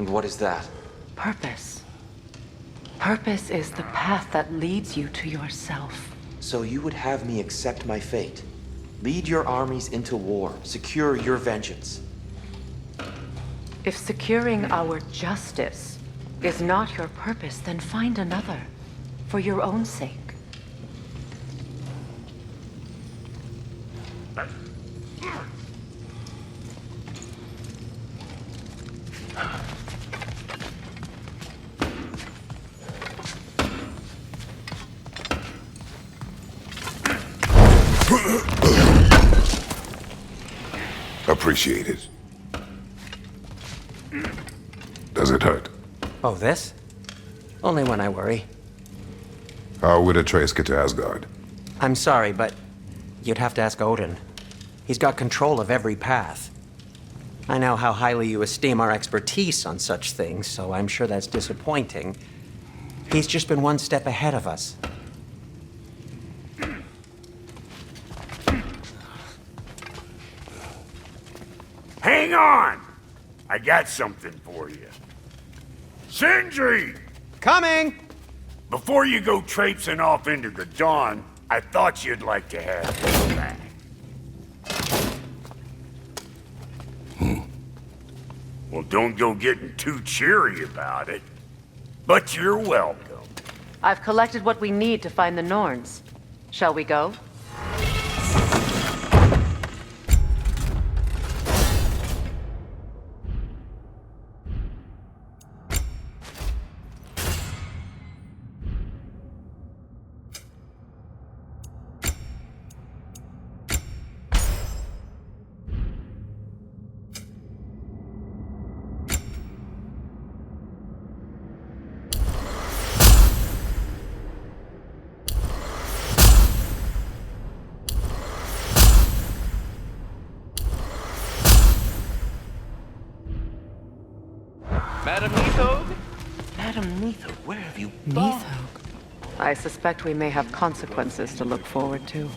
And what is that? Purpose. Purpose is the path that leads you to yourself. So you would have me accept my fate? Lead your armies into war, secure your vengeance. If securing our justice is not your purpose, then find another, for your own sake. Appreciate it. Does it hurt? Oh, this? Only when I worry. How would Atreus get to Asgard? I'm sorry, but you'd have to ask Odin. He's got control of every path. I know how highly you esteem our expertise on such things, so I'm sure that's disappointing. He's just been one step ahead of us. Hang on! I got something for you. Sindri! Coming! Before you go traipsing off into the dawn, I thought you'd like to have this back. Well, don't go getting too cheery about it. But you're welcome. I've collected what we need to find the Norns. Shall we go? Madam Neathog? Madam Neathog, where have you gone? Neathog. I suspect we may have consequences to look forward to.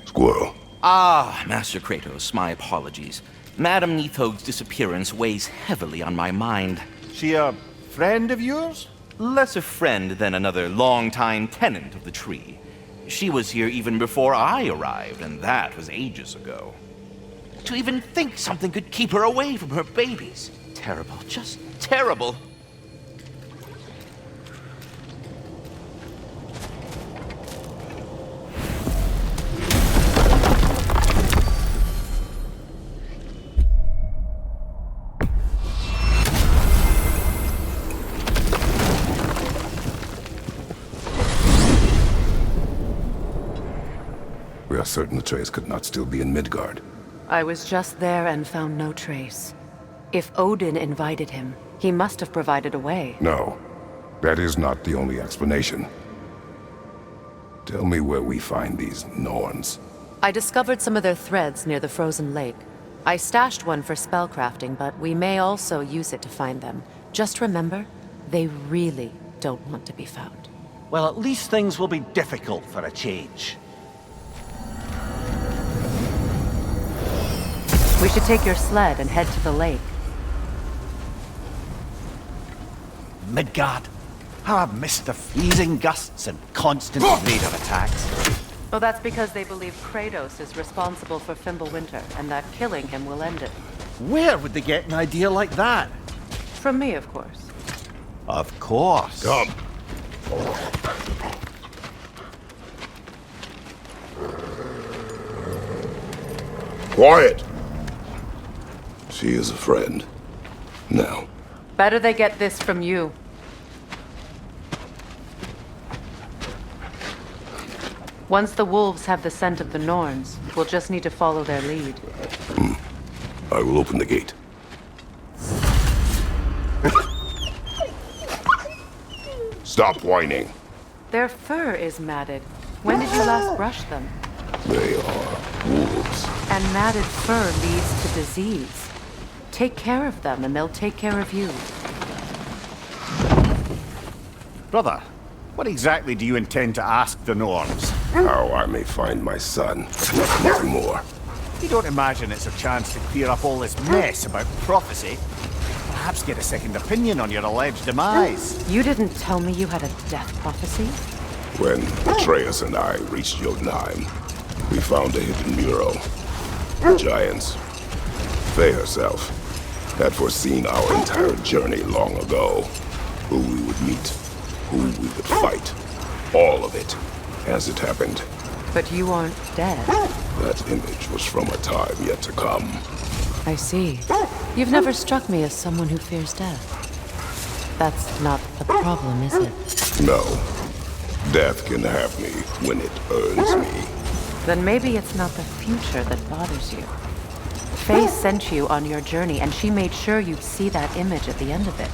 Squirrel. Ah, Master Kratos, my apologies. Madam Neathog's disappearance weighs heavily on my mind. She a friend of yours? Less a friend than another long-time tenant of the tree. She was here even before I arrived, and that was ages ago. To even think something could keep her away from her babies. Terrible, just terrible. We are certain Atreus could not still be in Midgard. I was just there and found no trace. If Odin invited him, he must have provided a way. No, that is not the only explanation. Tell me where we find these Norns. I discovered some of their threads near the frozen lake. I stashed one for spellcrafting, but we may also use it to find them. Just remember, they really don't want to be found. Well, at least things will be difficult for a change. We should take your sled and head to the lake. Midgard. How I've missed the freezing gusts and constant raider attacks. Well, that's because they believe Kratos is responsible for Fimbulwinter, and that killing him will end it. Where would they get an idea like that? From me, of course. Of course. Come. Quiet! She is a friend. Now. Better they get this from you. Once the wolves have the scent of the Norns, we'll just need to follow their lead. I will open the gate. Stop whining. Their fur is matted. When did you last brush them? They are wolves. And matted fur leads to disease. Take care of them, and they'll take care of you. Brother, what exactly do you intend to ask the Norns? How I may find my son. Nothing more. You don't imagine it's a chance to clear up all this mess about prophecy? Perhaps get a second opinion on your alleged demise. You didn't tell me you had a death prophecy? When Atreus and I reached Jotunheim, we found a hidden mural. Giants, Faye herself, had foreseen our entire journey long ago. Who we would meet, who we would fight, all of it, as it happened. But you aren't dead. That image was from a time yet to come. I see. You've never struck me as someone who fears death. That's not the problem, is it? No. Death can have me when it earns me. Then maybe it's not the future that bothers you. Faye sent you on your journey, and she made sure you'd see that image at the end of it.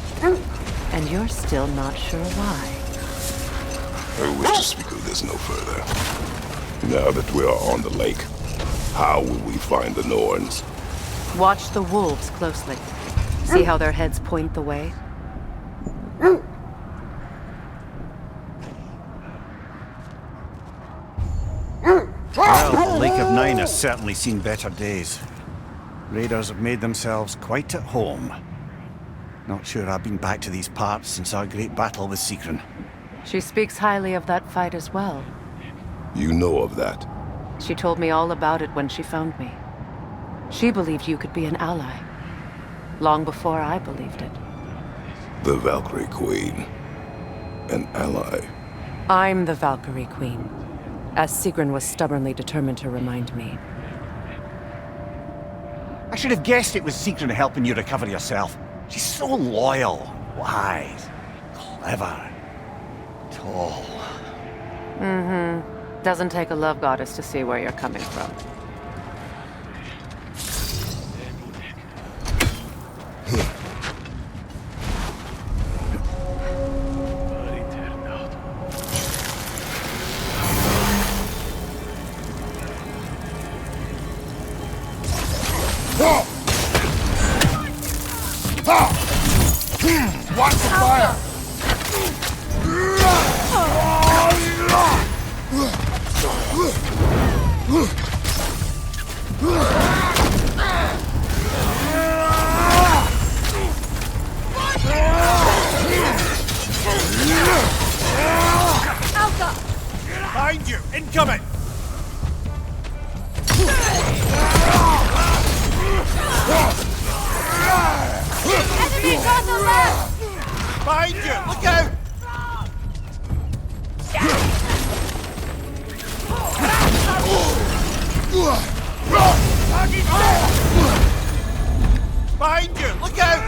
And you're still not sure why. I wish to speak of this no further. Now that we are on the lake, how will we find the Norns? Watch the wolves closely. See how their heads point the way? Well, the Lake of Nine has certainly seen better days. Raiders have made themselves quite at home. Not sure I've been back to these parts since our great battle with Cyclone. She speaks highly of that fight as well. You know of that? She told me all about it when she found me. She believed you could be an ally. Long before I believed it. The Valkyrie Queen. An ally. I'm the Valkyrie Queen, as Sigrun was stubbornly determined to remind me. I should have guessed it was Cyclone helping you recover yourself. She's so loyal, wise, clever, tall. Doesn't take a love goddess to see where you're coming from. Watch the fire! Behind you! Incoming! Enemies on the left! Behind you! Look out! Behind you! Look out!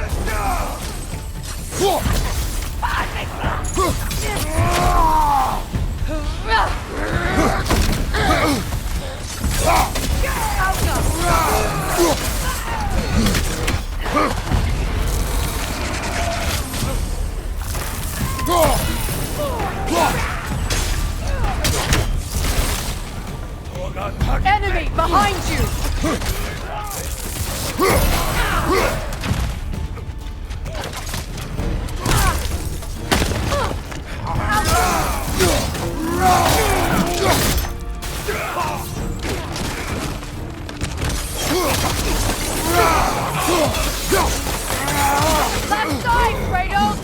Enemy behind you! Left side, Kratos!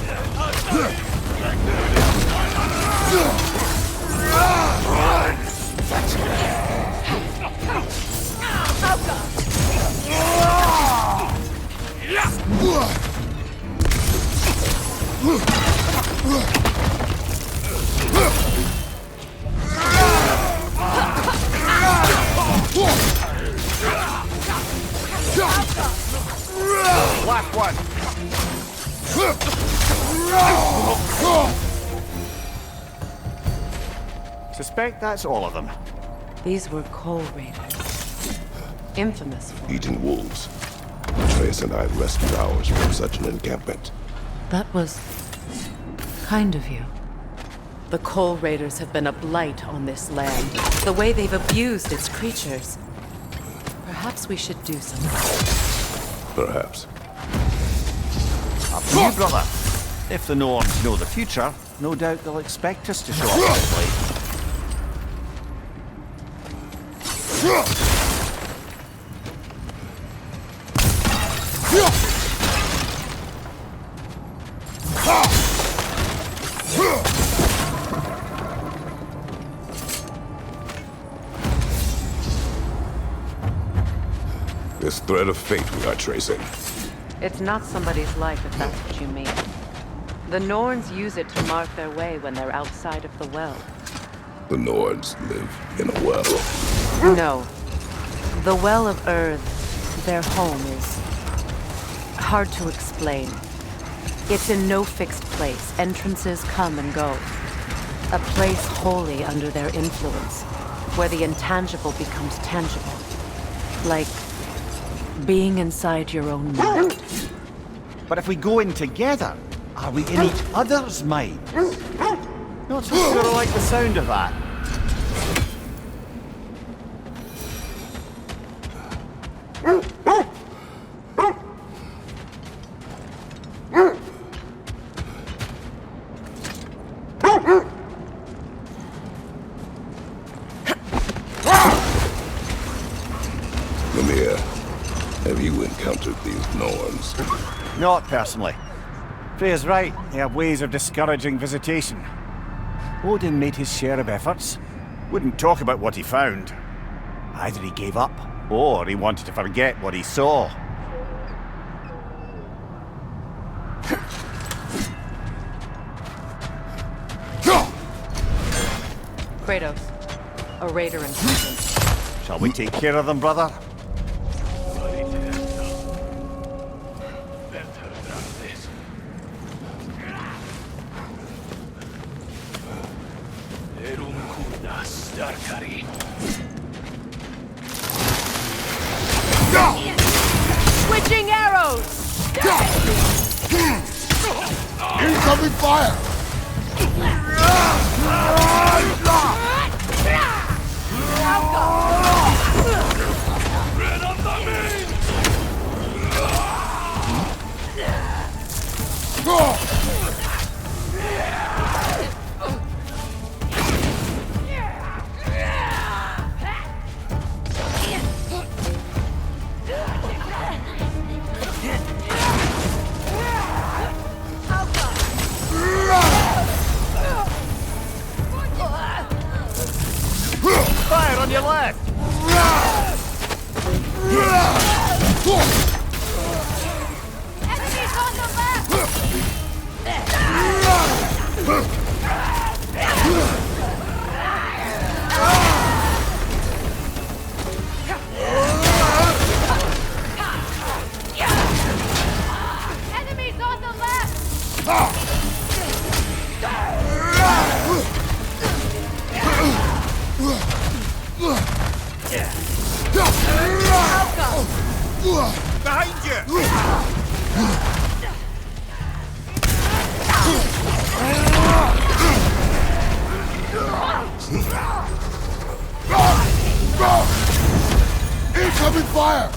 Last one! Suspect that's all of them. These were coal raiders. Infamous for Eating wolves. Atreus and I rescued ours from such an encampment. That was kind of you. The coal raiders have been a blight on this land. The way they've abused its creatures. Perhaps we should do something. Perhaps. Up to you, brother. If the Norns know the future, no doubt they'll expect us to show up quickly. this thread of fate we are tracing? It's not somebody's life, if that's what you mean. The Norns use it to mark their way when they're outside of the well. The Nords live in a well. No. The Well of Earth, their home, is hard to explain. It's in no fixed place. Entrances come and go. A place wholly under their influence, where the intangible becomes tangible. Like being inside your own mind. But if we go in together, are we in each other's minds? Not so sure I like the sound of that. Have you encountered these Norns? Not personally. Freya's right, they have ways of discouraging visitation. Odin made his share of efforts. Wouldn't talk about what he found. Either he gave up, or he wanted to forget what he saw. Kratos, a raider in prison. Shall we take care of them, brother? Switching arrows! Incoming fire! Fire on your left! Enemies on the left! Enemies on the left! Behind you! Incoming fire!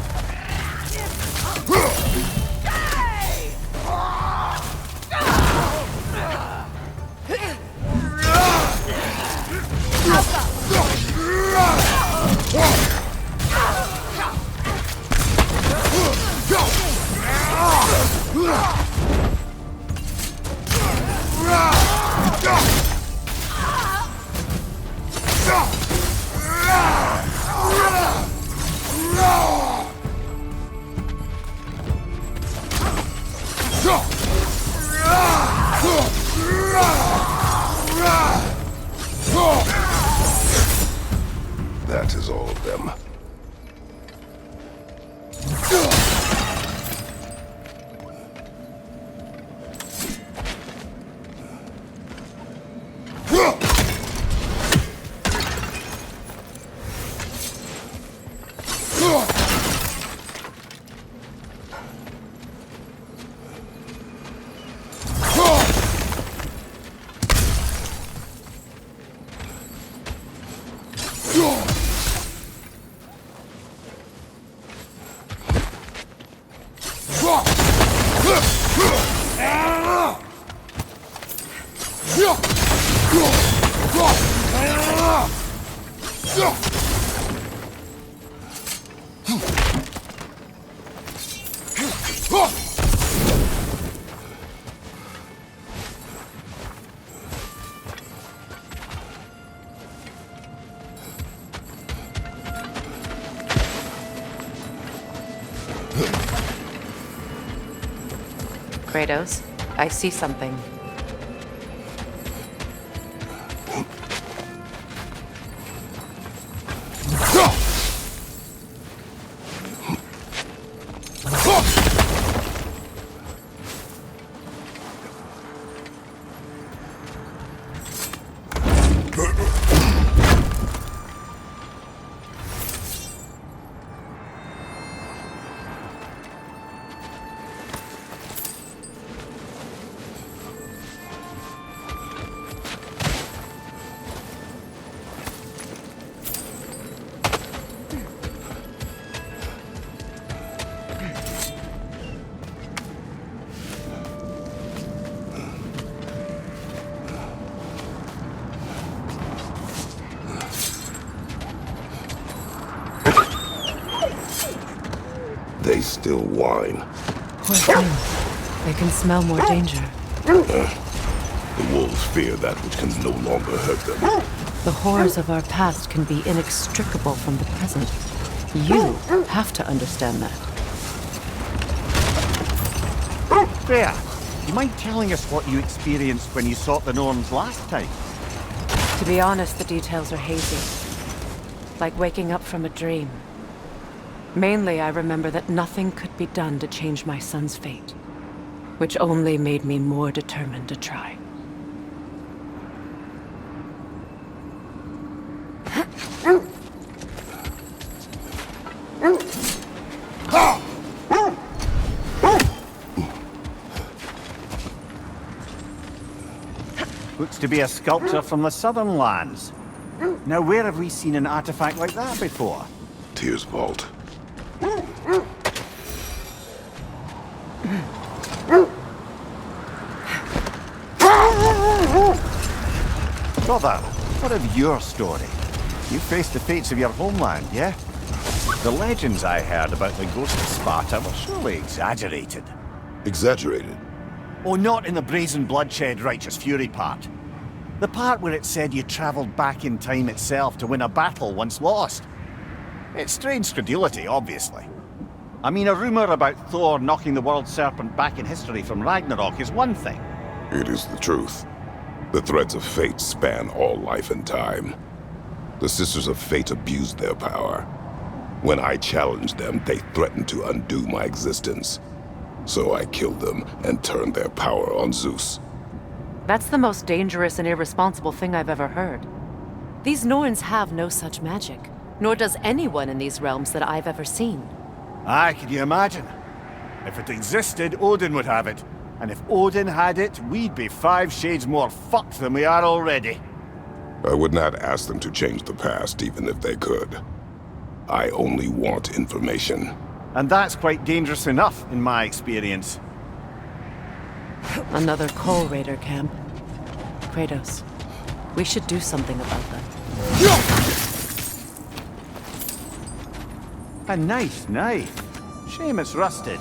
That is all of them. Kratos, I see something. They still whine. Poor thing. They can smell more danger. The wolves fear that which can no longer hurt them. The horrors of our past can be inextricable from the present. You have to understand that. Freya, you mind telling us what you experienced when you sought the Norns last time? To be honest, the details are hazy. Like waking up from a dream. Mainly, I remember that nothing could be done to change my son's fate, which only made me more determined to try. Looks to be a sculpture from the southern lands. Now, where have we seen an artifact like that before? Tyr's vault. Brother, what of your story? You faced the fates of your homeland, yeah? The legends I heard about the ghost of Sparta were surely exaggerated. Exaggerated? Oh, not in the brazen bloodshed righteous fury part. The part where it said you traveled back in time itself to win a battle once lost. It's strange credulity, obviously. I mean, a rumor about Thor knocking the world serpent back in history from Ragnarok is one thing. It is the truth. The threads of fate span all life and time. The Sisters of Fate abused their power. When I challenged them, they threatened to undo my existence. So I killed them and turned their power on Zeus. That's the most dangerous and irresponsible thing I've ever heard. These Norns have no such magic, nor does anyone in these realms that I've ever seen. Aye, can you imagine? If it existed, Odin would have it. And if Odin had it, we'd be 5 shades more fucked than we are already. I would not ask them to change the past, even if they could. I only want information. And that's quite dangerous enough, in my experience. Another Coal Raider camp. Kratos, we should do something about them. A nice knife. Shame it's rusted.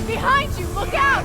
Behind you! Look out!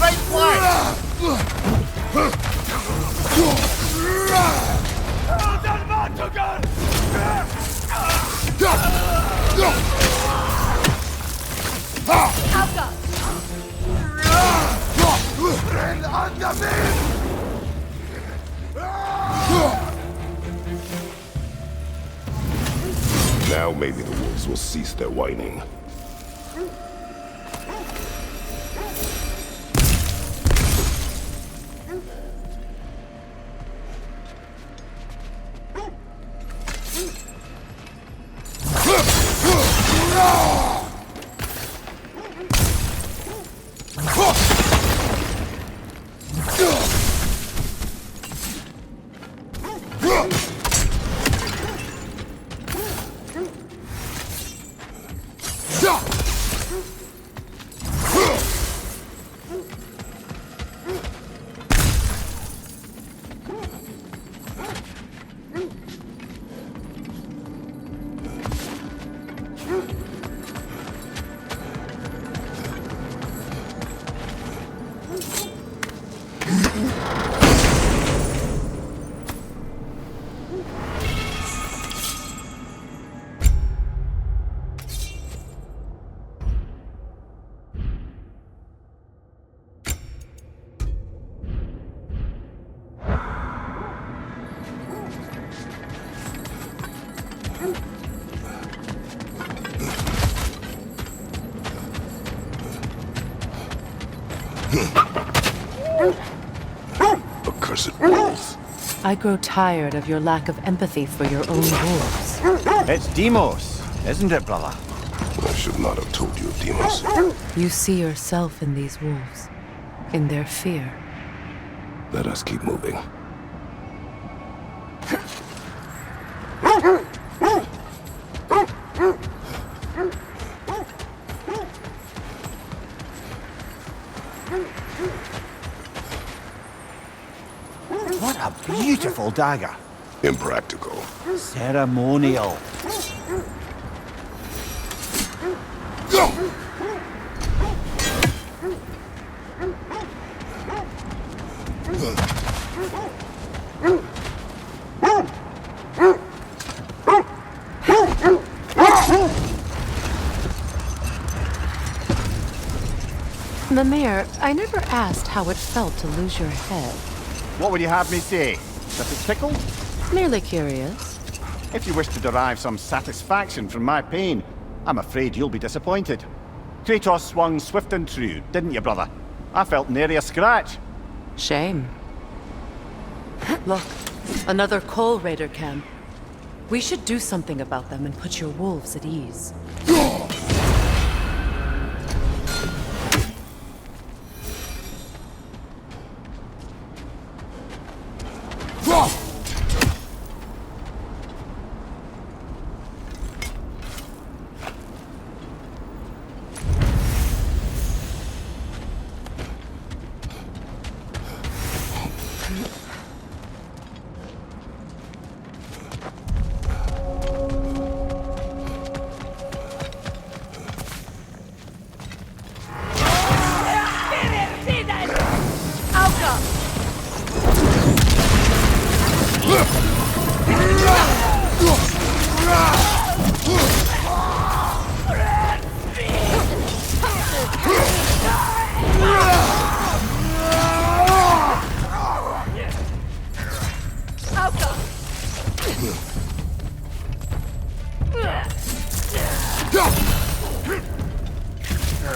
Right flank! Now maybe the wolves will cease their whining. Accursed wolves. I grow tired of your lack of empathy for your own wolves. It's Demos, isn't it, brother? I should not have told you of Demos. You see yourself in these wolves, in their fear. Let us keep moving. What a beautiful dagger. Impractical. Ceremonial. The mayor, I never asked how it felt to lose your head. What would you have me say? That it tickled? Merely curious. If you wish to derive some satisfaction from my pain, I'm afraid you'll be disappointed. Kratos swung swift and true, didn't you, brother? I felt nary a scratch. Shame. Look, another coal raider camp. We should do something about them and put your wolves at ease.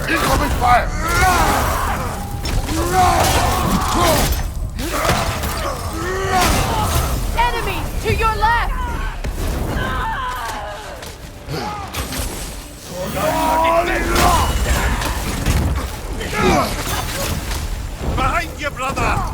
Incoming fire! Enemies to your left! Behind you, brother!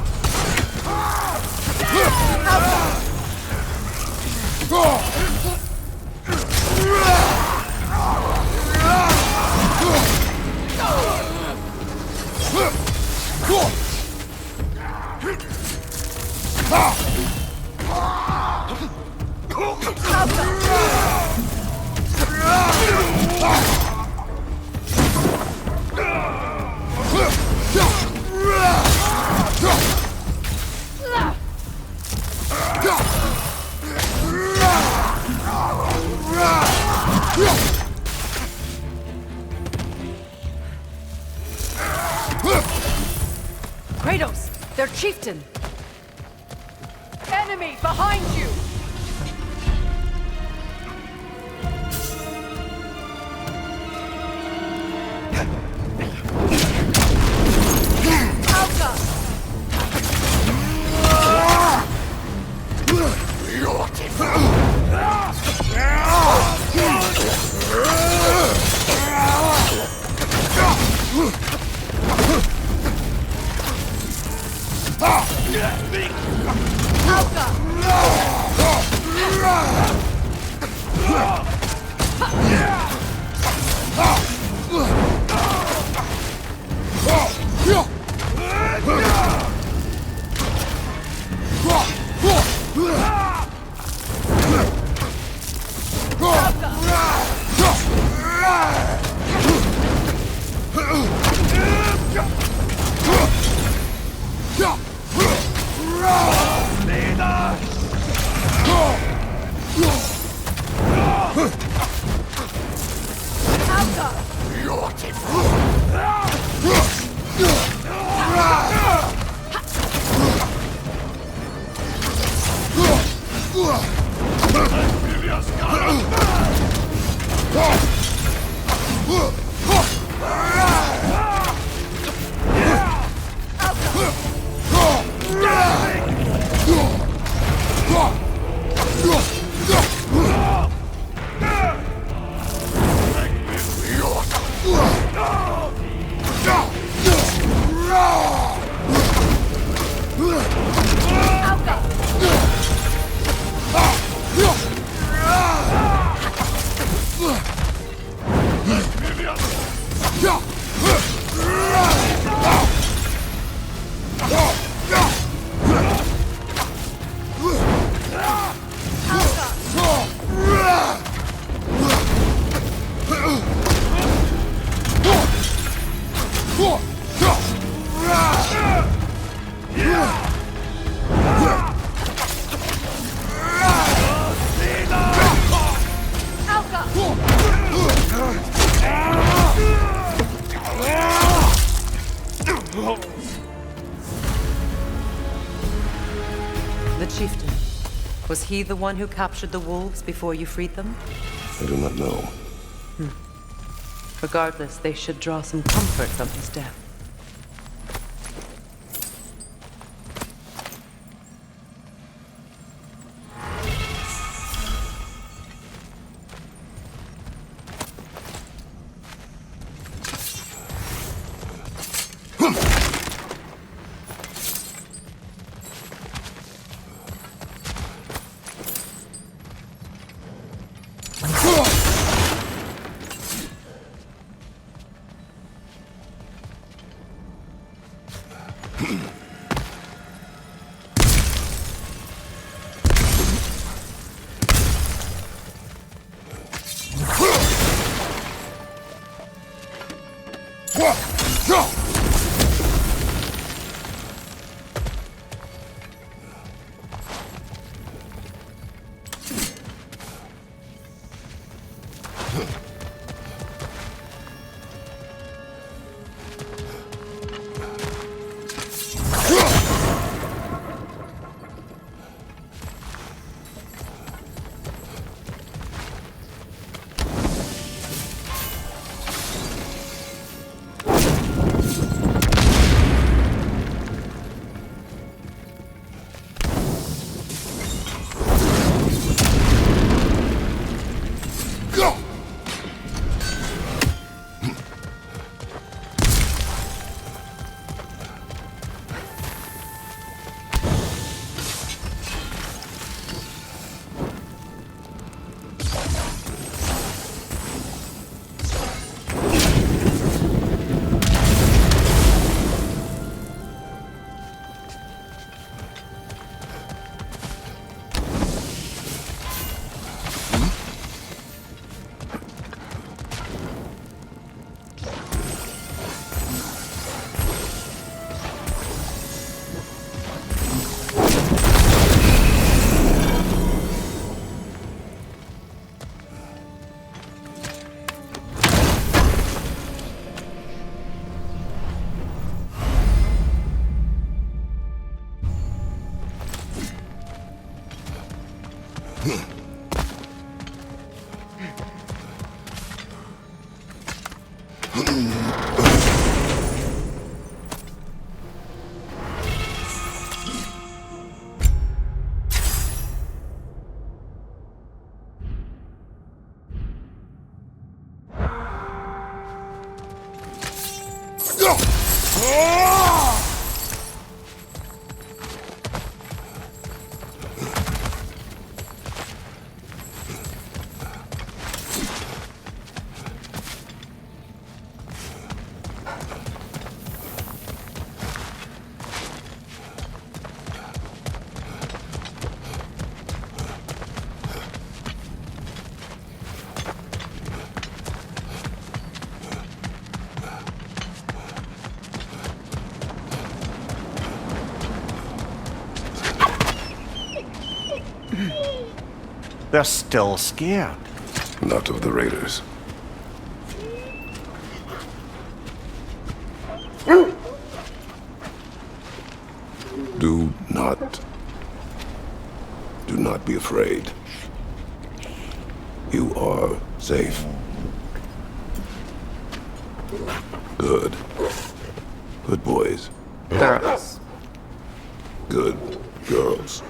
Kratos! Their chieftain! Enemy behind you! The chieftain. Was he the one who captured the wolves before you freed them? I do not know. Regardless, they should draw some comfort from his death. They're still scared. Not of the raiders. Do not be afraid. You are safe. Good. Good boys. Girls. Good girls.